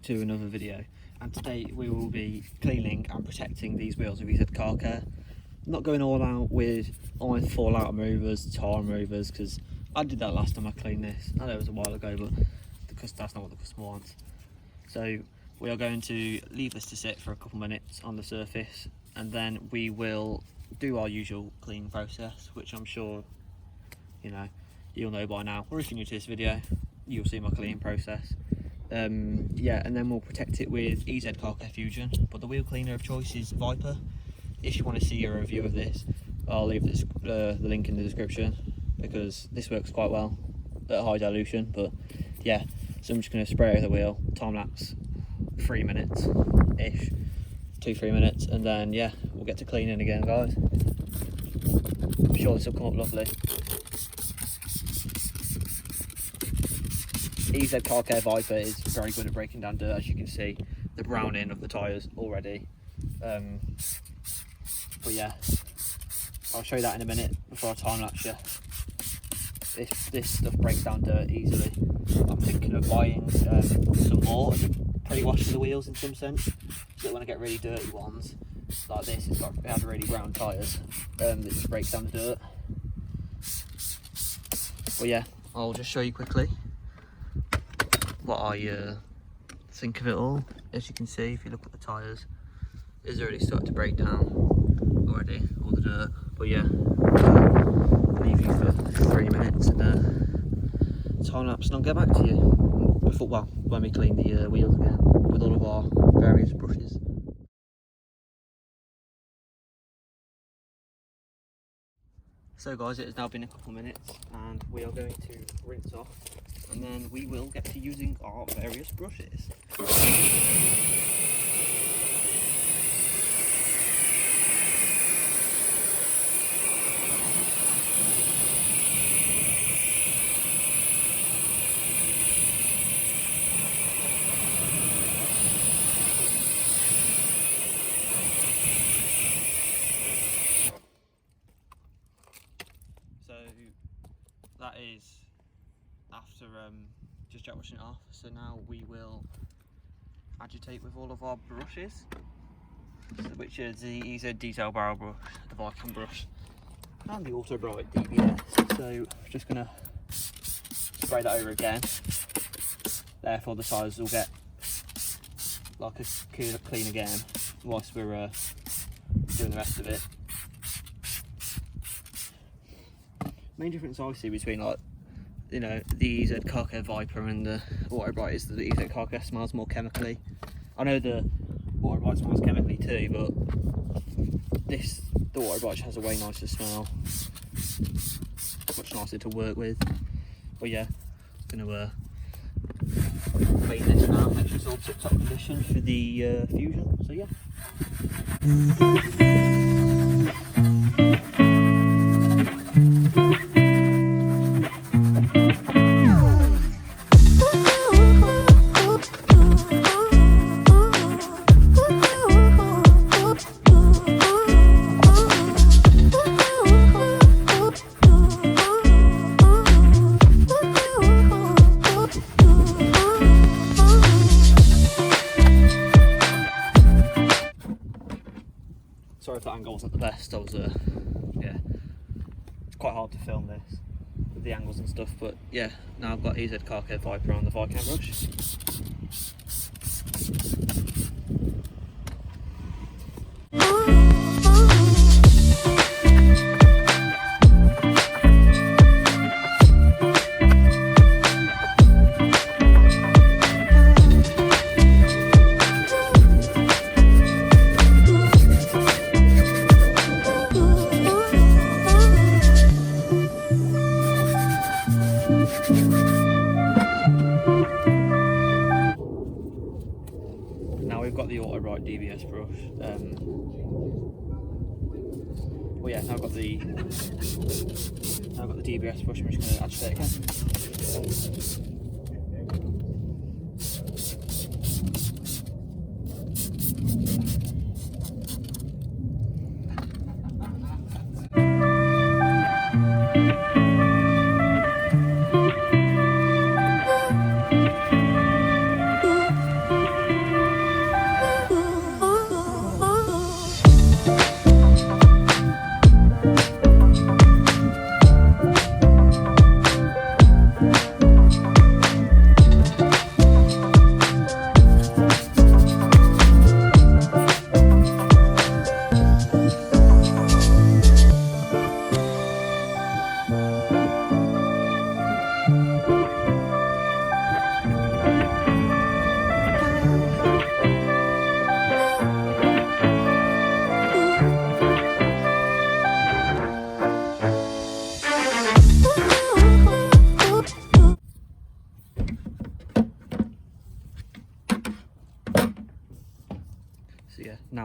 back to another video, and today we will be cleaning and protecting these wheels with EZ car care. I'm not going all out with iron fallout removers, tar removers, because I did that last time I cleaned this. I know it was a while ago, but that's not what the customer wants. So we are going to leave this to sit for a couple minutes on the surface, and then we will do our usual cleaning process, which I'm sure you'll know by now, or if you're new to this video you'll see my cleaning process. Yeah, and then we'll protect it with EZ Car Care Fusion, but the wheel cleaner of choice is Viper. If you want to see a review of this, I'll leave the link in the description, because this works quite well at high dilution. But yeah, so I'm just going to spray over the wheel, time lapse 3 minutes ish, 2-3 minutes, and then yeah, we'll get to cleaning again, guys. I'm sure this will come up lovely. EZ Car Care Viper is very good at breaking down dirt, as you can see the browning of the tyres already. But yeah, I'll show you that in a minute before I time lapse you. This stuff breaks down dirt easily. I'm thinking of buying some more as a pre-wash for the wheels in some sense, so that when I get really dirty ones like this, it has really brown tyres, that just breaks down the dirt. But yeah, I'll just show you quickly what I think of it all. As you can see, if you look at the tyres, it's already started to break down already, all the dirt. But yeah, leave you for 3 minutes and time lapse, and I'll get back to you when we clean the wheels again with all of our various brushes. So guys, it has now been a couple minutes and we are going to rinse off, and then we will get to using our various brushes. So that is after just jet washing it off. So now we will agitate with all of our brushes, which is the EZ Detail Barrel Brush, the Viking brush, and the Auto Bright DBS. So just going to spray that over again, therefore the tyres will get like a clean again whilst we're doing the rest of it. Main difference I see between the EZ Car Care Viper and the Auto Bright is that the EZ Car Care smells more chemically. I know the Auto Bright smells chemically too, but the Auto Bright has a way nicer smell, much nicer to work with. But yeah, I'm gonna clean this now, make sure it's all tip-top condition for the Fusion. So yeah. Sorry if that angle wasn't the best. Yeah, it's quite hard to film this with the angles and stuff, but yeah, now I've got EZ Car Care Viper on the Viking brush. Now we've got the Auto Bright DBS brush. Well, yeah, now I've got the DBS brush. I'm just going to agitate again.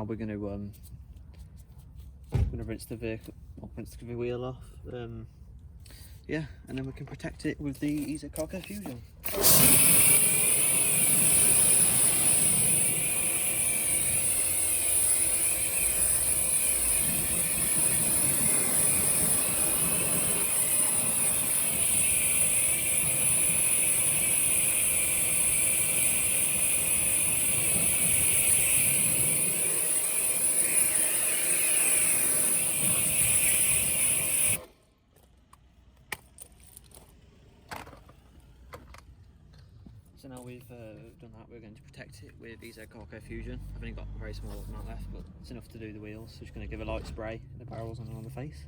we're going to rinse the wheel off. Yeah, and then we can protect it with the EZ Car Care Fusion. So now we've done that, we're going to protect it with EZ Car Care Fusion. I've only got a very small amount left, but it's enough to do the wheels. So just going to give a light spray in the barrels and on the face.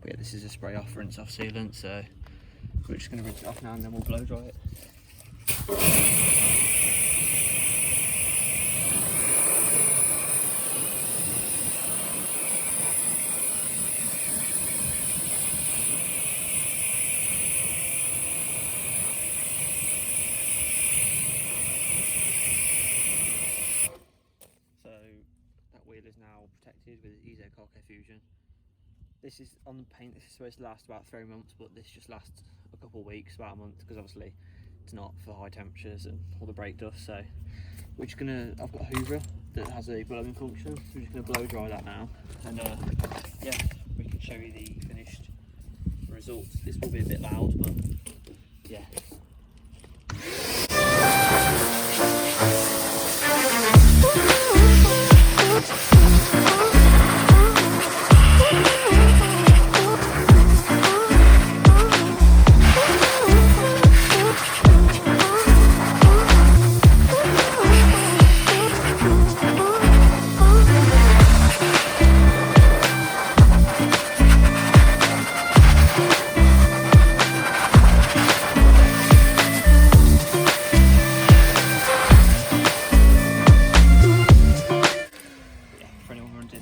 But yeah, this is a spray off, rinse off sealant, so we're just going to rinse it off now and then we'll blow dry it. So that wheel is now protected with EZ Car Care Fusion. This is on the paint, this is supposed to last about 3 months, but this just lasts a couple of weeks, about a month, because obviously it's not for high temperatures and all the brake dust. So we're just gonna, I've got a hoover that has a blowing function, so we're just gonna blow dry that now, and yeah, we can show you the finished results. This will be a bit loud, but yeah.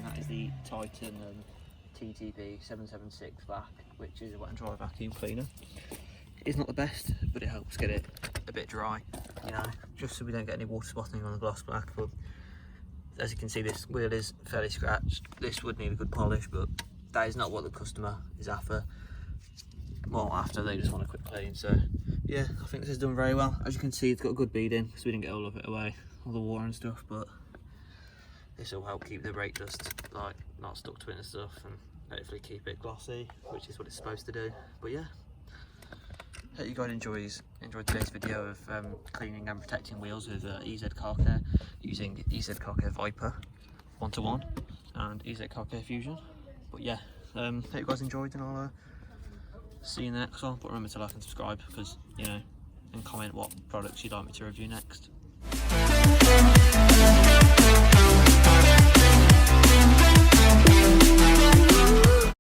That is the Titan TTP 776 black, which is a wet and dry vacuum cleaner. It's not the best, but it helps get it a bit dry, you know, just so we don't get any water spotting on the gloss black. But as you can see, this wheel is fairly scratched. This would need a good polish, but that is not what the customer is after. Well, after they just want a quick clean. So yeah, I think this is done very well. As you can see, it's got a good bead in because we didn't get all of it away, all the water and stuff, but this will help keep the brake dust like not stuck to it and stuff, and hopefully keep it glossy, which is what it's supposed to do. But yeah, hope you guys enjoyed today's video of cleaning and protecting wheels with EZ Car Care using EZ Car Care Viper 1-to-1 and EZ Car Care Fusion. But yeah, hope you guys enjoyed, and I'll see you in the next one. But remember to like and subscribe, because you know, and comment what products you'd like me to review next.